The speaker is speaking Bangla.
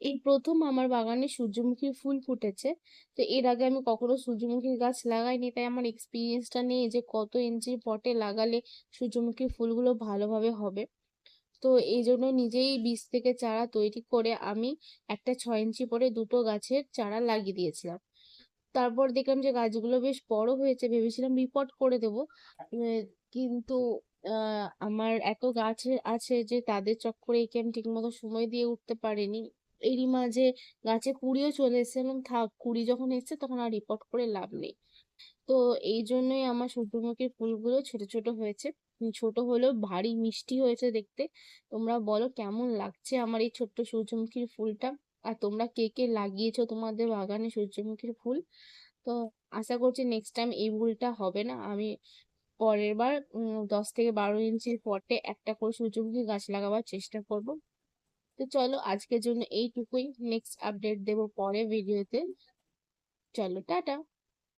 এই প্রথম আমার বাগানে সূর্যমুখী ফুল ফুটেছে। তো এর আগে আমি কখনো সূর্যমুখীর গাছ লাগাইনি। তাই আমার এক্সপেরিয়েন্সটা নেই যে কত ইঞ্চির পটে লাগালে সূর্যমুখীর ফুলগুলো ভালোভাবে হবে। তো এইজন্য নিজেই বীজ থেকে চারা তৈরি করে আমি একটা ৬ ইঞ্চি করে ২ টো গাছের চারা লাগিয়ে দিয়েছিলাম। তারপর দেখলাম যে গাছগুলো বেশ বড় হয়েছে। ভেবেছিলাম রিপোর্ট করে দেবো। কিন্তু আ আমার এত গাছ আছে যে তাদের চক্করেই আমি ঠিকমতো সময় দিয়ে উঠতে পারিনি। এরই মাঝে গাছে কুঁড়িও চলে এসেছে। আমি বললাম থাক কুঁড়ি যখন এসেছে তখন আর রিপোর্ট করে লাভ নেই। তো এইজন্যই আমার সূর্যমুখীর ফুলগুলো ছোট, ছোট হয়েছে। ছোট হলেও ভারী মিষ্টি হয়েছে দেখতে। তোমরা বলো কেমন লাগছে আমার এই ছোট্ট সূর্যমুখীর ফুলটা? আর তোমরা কে, কে লাগিয়েছো তোমাদের বাগানে সূর্যমুখীর ফুল? তো আশা করছি নেক্সট টাইম এই ভুলটা হবে না। আমি পরের বার ১০ থেকে ১২ ইঞ্চির পটে একটা করে সূর্যমুখী গাছ লাগাবার চেষ্টা করব। তো চলো আজকের জন্য এইটুকুই। নেক্সট আপডেট দেব পরের ভিডিওতে। চলো টাটা।